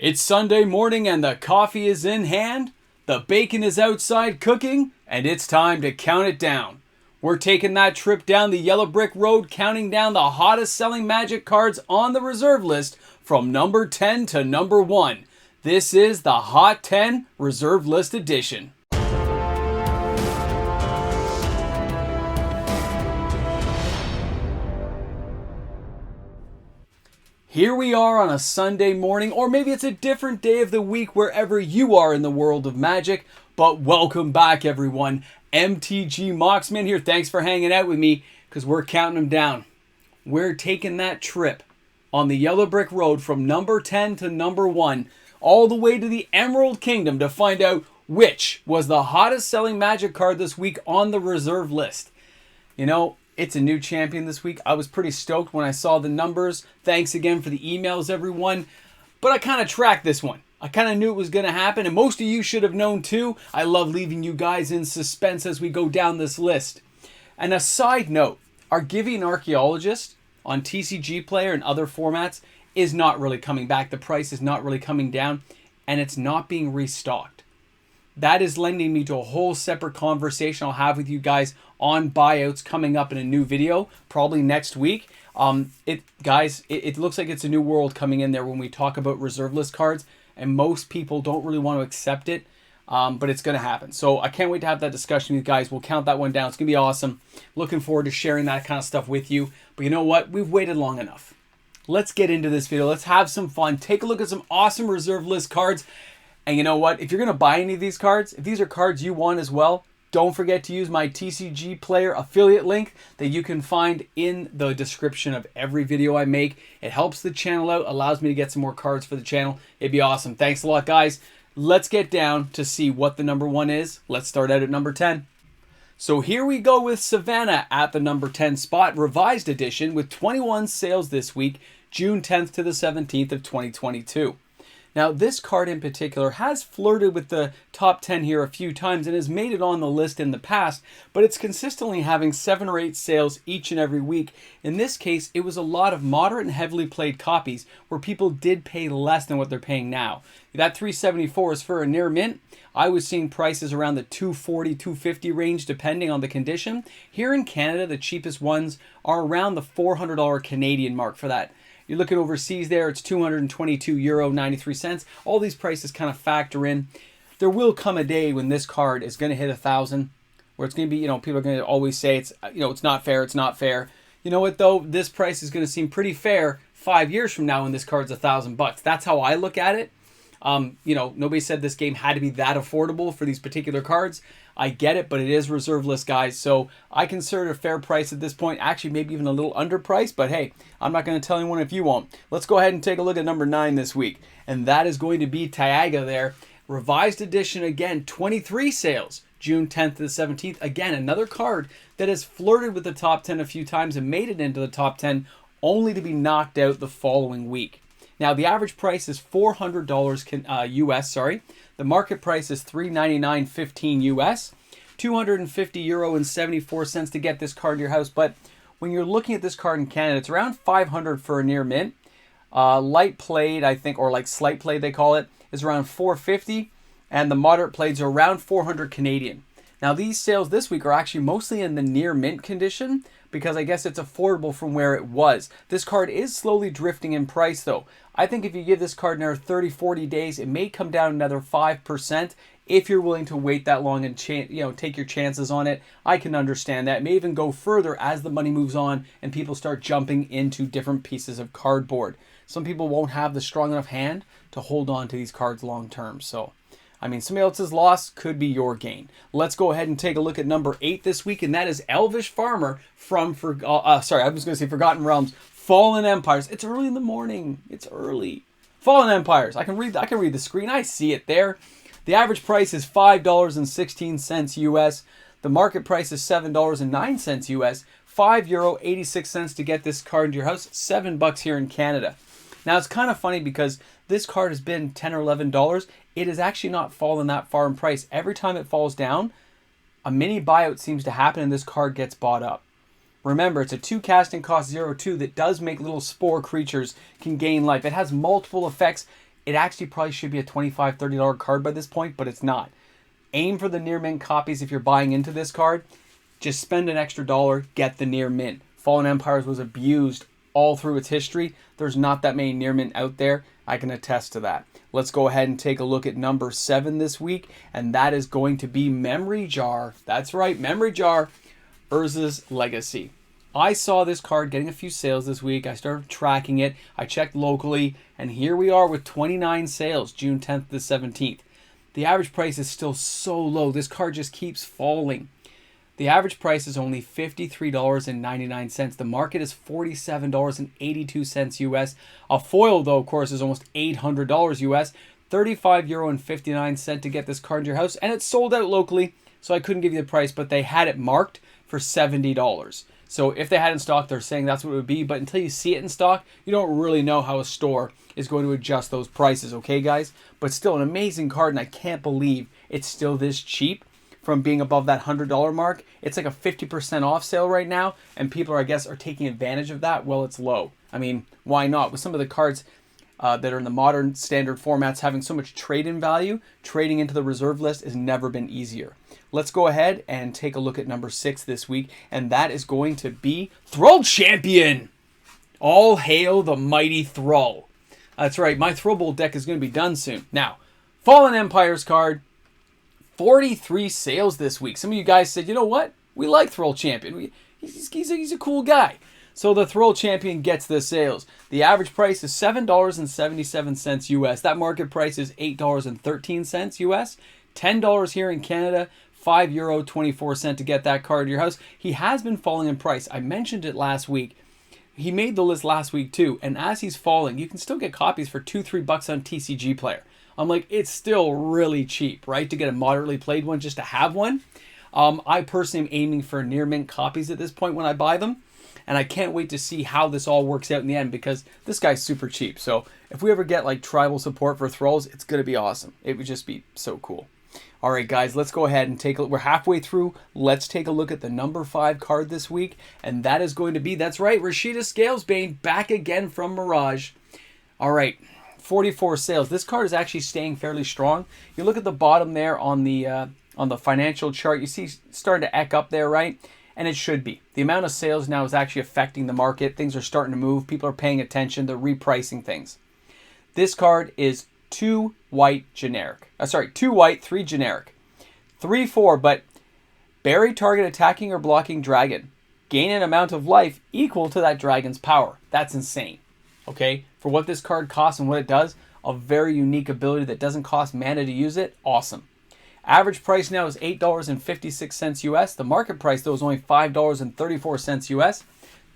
It's Sunday morning and the coffee is in hand, the bacon is outside cooking, and it's time to count it down. We're taking that trip down the yellow brick road, counting down the hottest selling Magic cards on the reserve list from number 10 to number 1. This is the Hot 10 Reserve List Edition. Here we are on a Sunday morning, or maybe it's a different day of the week wherever you are in the world of Magic, but welcome back everyone. MTG Moxman here. Thanks for hanging out with me because we're counting them down. We're taking that trip on the yellow brick road from number 10 to number 1, all the way to the Emerald Kingdom to find out which was the hottest selling Magic card this week on the reserve list. You know, it's a new champion this week. I was pretty stoked when I saw the numbers. Thanks again for the emails, everyone. But I kind of tracked this one. I kind of knew it was going to happen, and most of you should have known too. I love leaving you guys in suspense as we go down this list. And a side note, our Givian Archaeologist on TCG Player and other formats is not really coming back. The price is not really coming down, and it's not being restocked. That is lending me to a whole separate conversation I'll have with you guys on buyouts coming up in a new video, probably next week. It looks like it's a new world coming in there when we talk about reserve list cards, and most people don't really want to accept it, but it's going to happen. So I can't wait to have that discussion with you guys. We'll count that one down. It's going to be awesome. Looking forward to sharing that kind of stuff with you. But you know what? We've waited long enough. Let's get into this video. Let's have some fun. Take a look at some awesome reserve list cards. And you know what? If you're going to buy any of these cards, if these are cards you want as well, don't forget to use my TCG Player affiliate link that you can find in the description of every video I make. It helps the channel out, allows me to get some more cards for the channel. It'd be awesome. Thanks a lot, guys. Let's get down to see what the number 1 is. Let's start out at number 10. So here we go with Savannah at the number 10 spot, revised edition with 21 sales this week, June 10th to the 17th of 2022. Now, this card in particular has flirted with the top 10 here a few times and has made it on the list in the past, but it's consistently having 7 or 8 sales each and every week. In this case, it was a lot of moderate and heavily played copies where people did pay less than what they're paying now. That 374 is for a near mint. I was seeing prices around the 240, 250 range depending on the condition. Here in Canada, the cheapest ones are around the $400 Canadian mark for that. You're looking overseas there, it's €222.93. All these prices kind of factor in. There will come a day when this card is going to hit 1,000, where it's going to be, people are going to always say it's not fair, it's not fair. You know what though? This price is going to seem pretty fair 5 years from now when this card's $1,000. That's how I look at it. Nobody said this game had to be that affordable for these particular cards. I get it, but it is reserve list, guys. So I consider it a fair price at this point. Actually, maybe even a little underpriced, but hey, I'm not going to tell anyone if you won't. Let's go ahead and take a look at number 9 this week. And that is going to be Taiaga there. Revised edition again, 23 sales, June 10th to the 17th. Again, another card that has flirted with the top 10 a few times and made it into the top 10, only to be knocked out the following week. Now, the average price is $400 US, The market price is $399.15 US, €250.74 to get this card to your house. But when you're looking at this card in Canada, it's around $500 for a near mint. Light played, I think, or like slight played they call it, is around $450, and the moderate playeds are around $400 Canadian. Now, these sales this week are actually mostly in the near mint condition because I guess it's affordable from where it was. This card is slowly drifting in price, though. I think if you give this card another 30, 40 days, it may come down another 5% if you're willing to wait that long and take your chances on it. I can understand that. It may even go further as the money moves on and people start jumping into different pieces of cardboard. Some people won't have the strong enough hand to hold on to these cards long term. So, somebody else's loss could be your gain. Let's go ahead and take a look at number 8 this week, and that is Elvish Farmer from Forgotten Realms, Fallen Empires. It's early in the morning. It's early. Fallen Empires. I can read the screen. I see it there. The average price is $5.16 US. The market price is $7.09 US. €5.86 to get this card into your house. $7 here in Canada. Now, it's kind of funny because this card has been $10 or $11. It has actually not fallen that far in price. Every time it falls down, a mini buyout seems to happen and this card gets bought up. Remember, it's a 2 casting cost 0/2 that does make little spore creatures can gain life. It has multiple effects It actually probably should be a $25, $30 card by this point, but it's not. Aim for the near mint copies if you're buying into this card. Just spend an extra dollar, get the near mint. Fallen Empires was abused all through its history. There's not that many near mint out there. I can attest to that. Let's go ahead and take a look at number 7 this week, and that is going to be Memory Jar. That's right, Memory Jar, Urza's Legacy. I saw this card getting a few sales this week. I started tracking it. I checked locally, and here we are with 29 sales, June 10th to 17th. The average price is still so low. This card just keeps falling. The average price is only $53.99. The market is $47.82 US. A foil, though, of course, is almost $800 US. €35.59 to get this card in your house. And it's sold out locally, so I couldn't give you the price, but they had it marked for $70. So if they had it in stock, they're saying that's what it would be. But until you see it in stock, you don't really know how a store is going to adjust those prices, okay, guys? But still an amazing card, and I can't believe it's still this cheap from being above that $100 mark. It's like a 50% off sale right now, and people, I guess, are taking advantage of that. Well, it's low. I mean, why not? With some of the cards that are in the modern standard formats having so much trade-in value, trading into the reserve list has never been easier. Let's go ahead and take a look at number 6 this week, and that is going to be Thrull Champion. All hail the mighty Thrull. That's right, my Thrull Bowl deck is going to be done soon. Now, Fallen Empires card, 43 sales this week. Some of you guys said, you know what? We like Thrull Champion. He's a cool guy. So the Thrull Champion gets the sales. The average price is $7.77 US. That market price is $8.13 US. $10 here in Canada. €5.24 to get that card to your house. He has been falling in price. I mentioned it last week. He made the list last week too. And as he's falling, you can still get copies for $2-3 on TCG Player. I'm like, it's still really cheap, right? To get a moderately played one, just to have one. I personally am aiming for near mint copies at this point when I buy them. And I can't wait to see how this all works out in the end, because this guy's super cheap. So if we ever get like tribal support for Thrulls, it's going to be awesome. It would just be so cool. All right, guys, let's go ahead and take a look. We're halfway through. Let's take a look at the number 5 card this week. And that is going to be, that's right, Rashida Scalebane back again from Mirage. All right, 44 sales. This card is actually staying fairly strong. You look at the bottom there on the financial chart. You see starting to eck up there, right? And it should be. The amount of sales now is actually affecting the market. Things are starting to move. People are paying attention. They're repricing things. This card is 2 white generic. 2 white, 3 generic. 3/4, but bury target attacking or blocking dragon. Gain an amount of life equal to that dragon's power. That's insane. Okay? For what this card costs and what it does, a very unique ability that doesn't cost mana to use it. Awesome. Average price now is $8.56 US. The market price, though, is only $5.34 US.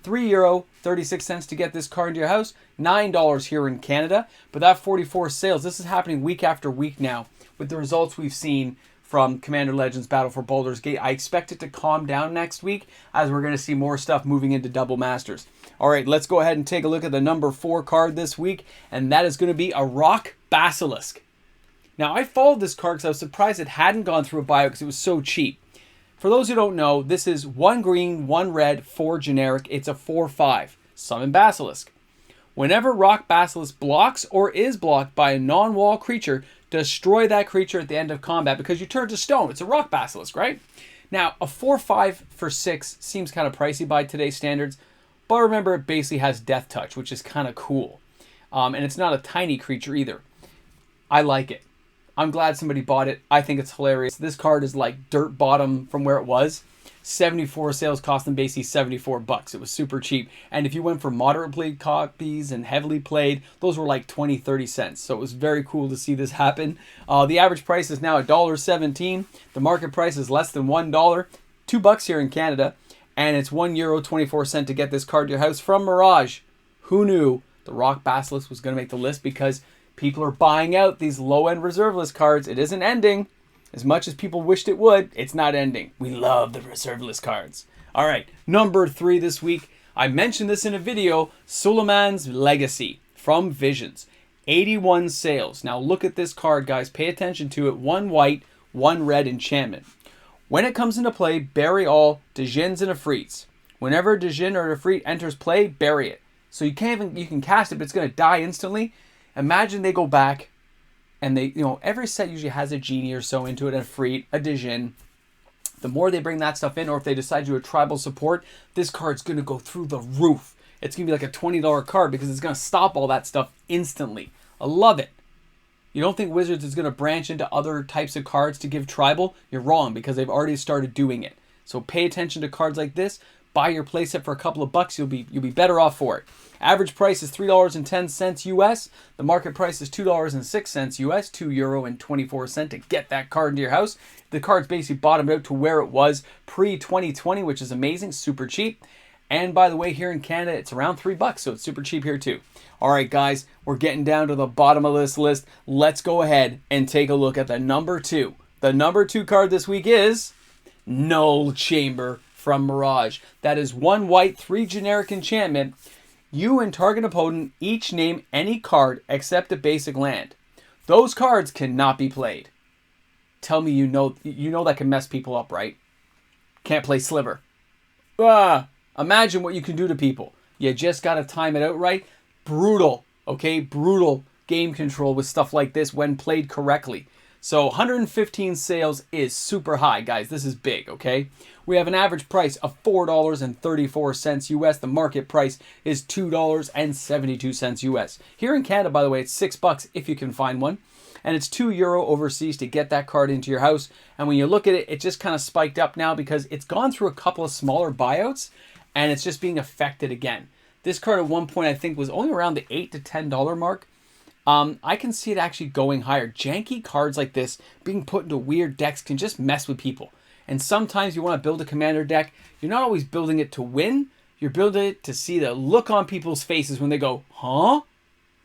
€3.36 to get this card into your house. $9 here in Canada. But that 44 sales, this is happening week after week now with the results we've seen from Commander Legends Battle for Baldur's Gate. I expect it to calm down next week as we're going to see more stuff moving into Double Masters. All right, let's go ahead and take a look at the number 4 card this week, and that is going to be a Rock Basilisk. Now, I followed this card because I was surprised it hadn't gone through a bio because it was so cheap. For those who don't know, this is 1 green, 1 red, 4 generic. It's a 4/5. Summon Basilisk. Whenever Rock Basilisk blocks or is blocked by a non-wall creature, destroy that creature at the end of combat because you turn to stone. It's a Rock Basilisk, right? Now, a 4/5 for 6 seems kind of pricey by today's standards, but remember it basically has Death Touch, which is kind of cool. And it's not a tiny creature either. I like it. I'm glad somebody bought it. I think it's hilarious. This card is like dirt bottom from where it was. 74 sales cost them basically $74. It was super cheap. And if you went for moderate played copies and heavily played, those were like 20, 30 cents. So it was very cool to see this happen. The average price is now $1.17. The market price is less than $1. $2 here in Canada. And it's €1.24 to get this card to your house from Mirage. Who knew the Rock Basilisk was going to make the list? Because people are buying out these low-end reserve list cards. It isn't ending. As much as people wished it would, it's not ending. We love the reserve list cards. All right, number 3 this week. I mentioned this in a video. Suleiman's Legacy from Visions. 81 sales. Now look at this card, guys. Pay attention to it. 1 white, 1 red enchantment. When it comes into play, bury all Djinns and Ifrits. Whenever a Djinn or an Ifrit enters play, bury it. So you can cast it, but it's going to die instantly. Imagine they go back and they, every set usually has a genie or so into it, a Freet, a Dijin. The more they bring that stuff in, or if they decide to do a tribal support, this card's going to go through the roof. It's going to be like a $20 card because it's going to stop all that stuff instantly. I love it. You don't think Wizards is going to branch into other types of cards to give tribal? You're wrong, because they've already started doing it. So pay attention to cards like this. Buy your playset for a couple of bucks. You'll be better off for it. Average price is $3.10 US. The market price is $2.06 US, €2.24 to get that card into your house. The card's basically bottomed out to where it was pre-2020, which is amazing, super cheap. And by the way, here in Canada, it's around $3, so it's super cheap here too. All right, guys, we're getting down to the bottom of this list. Let's go ahead and take a look at the number 2. The number 2 card this week is Null Chamber from Mirage. That is 1 white, 3 generic enchantment. You and target opponent each name any card except a basic land. Those cards cannot be played. Tell me you know that can mess people up, right? Can't play Sliver. Imagine what you can do to people. You just got to time it out right. Brutal, okay? Brutal game control with stuff like this when played correctly. So 115 sales is super high, guys. This is big, okay? We have an average price of $4.34 US. The market price is $2.72 US. Here in Canada, by the way, it's $6 if you can find one. And it's €2 overseas to get that card into your house. And when you look at it, it just kind of spiked up now because it's gone through a couple of smaller buyouts and it's just being affected again. This card at one point, I think, was only around the $8 to $10 mark. I can see it actually going higher. Janky cards like this being put into weird decks can just mess with people. And sometimes you want to build a commander deck. You're not always building it to win. You're building it to see the look on people's faces when they go, huh?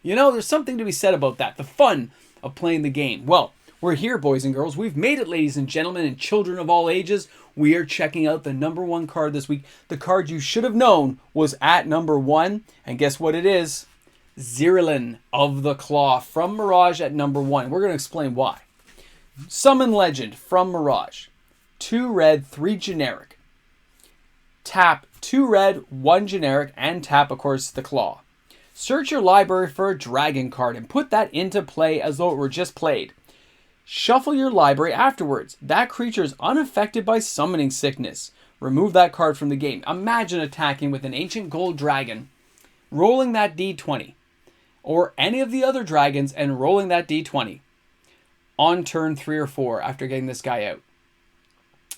There's something to be said about that. The fun of playing the game. Well, we're here, boys and girls. We've made it, ladies and gentlemen, and children of all ages. We are checking out the number 1 card this week. The card you should have known was at number 1. And guess what it is? Zirilan of the Claw from Mirage at number 1. We're going to explain why. Summon Legend from Mirage. 2 red, 3 generic. Tap 2 red, 1 generic, and tap, of course, the Claw. Search your library for a dragon card and put that into play as though it were just played. Shuffle your library afterwards. That creature is unaffected by summoning sickness. Remove that card from the game. Imagine attacking with an ancient gold dragon, rolling that d20, or any of the other dragons and rolling that d20 on turn 3 or 4 after getting this guy out.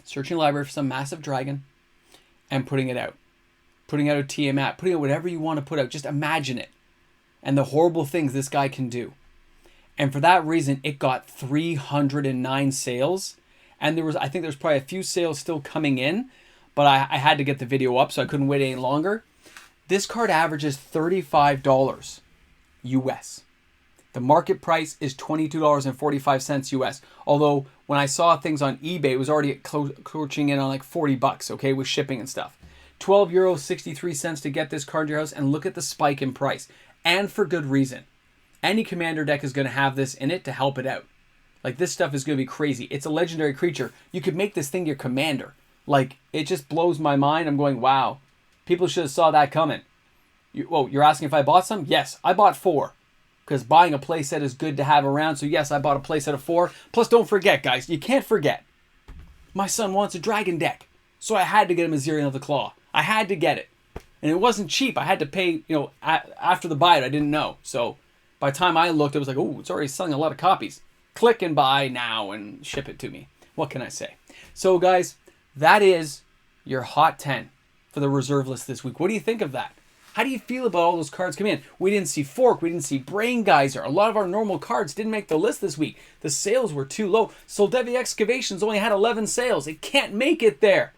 Searching library for some massive dragon and putting it out. Putting out a Tiamat, putting out whatever you want to put out. Just imagine it. And the horrible things this guy can do. And for that reason, it got 309 sales. And I think there's probably a few sales still coming in. But I had to get the video up, so I couldn't wait any longer. This card averages $35 US. The market price is $22.45 US. Although, when I saw things on eBay, it was already crouching in on like $40, okay, with shipping and stuff. €12.63 to get this card to your house, and look at the spike in price. And for good reason. Any commander deck is going to have this in it to help it out. Like, this stuff is going to be crazy. It's a legendary creature. You could make this thing your commander. Like, it just blows my mind. I'm going, wow. People should have saw that coming. You're asking if I bought some? Yes, I bought 4. Because buying a playset is good to have around. So yes, I bought a playset of 4. Plus, don't forget, guys. You can't forget. My son wants a dragon deck. So I had to get him a Zirilan of the Claw. I had to get it. And it wasn't cheap. I had to pay, after the buy it, I didn't know. So by the time I looked, it was like, oh, it's already selling a lot of copies. Click and buy now and ship it to me. What can I say? So guys, that is your Hot 10 for the reserve list this week. What do you think of that? How do you feel about all those cards coming in? We didn't see Fork. We didn't see Brain Geyser. A lot of our normal cards didn't make the list this week. The sales were too low. Soldevi Excavations only had 11 sales. It can't make it there.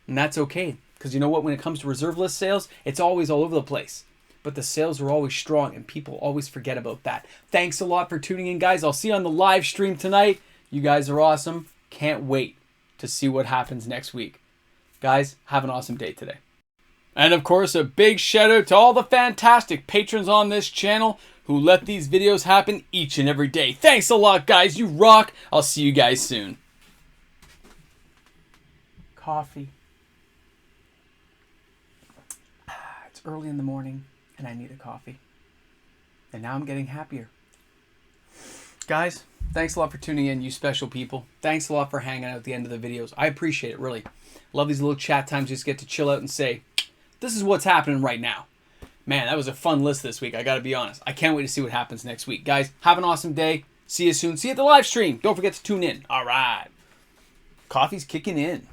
And that's okay. Because you know what? When it comes to reserve list sales, it's always all over the place. But the sales are always strong, and people always forget about that. Thanks a lot for tuning in, guys. I'll see you on the live stream tonight. You guys are awesome. Can't wait to see what happens next week. Guys, have an awesome day today. And of course, a big shout out to all the fantastic patrons on this channel who let these videos happen each and every day. Thanks a lot, guys. You rock. I'll see you guys soon. Coffee. It's early in the morning and I need a coffee. And now I'm getting happier. Guys, thanks a lot for tuning in, you special people. Thanks a lot for hanging out at the end of the videos. I appreciate it, really. Love these little chat times. Just get to chill out and say, this is what's happening right now. Man, that was a fun list this week, I gotta be honest. I can't wait to see what happens next week. Guys, have an awesome day. See you soon. See you at the live stream. Don't forget to tune in. All right. Coffee's kicking in.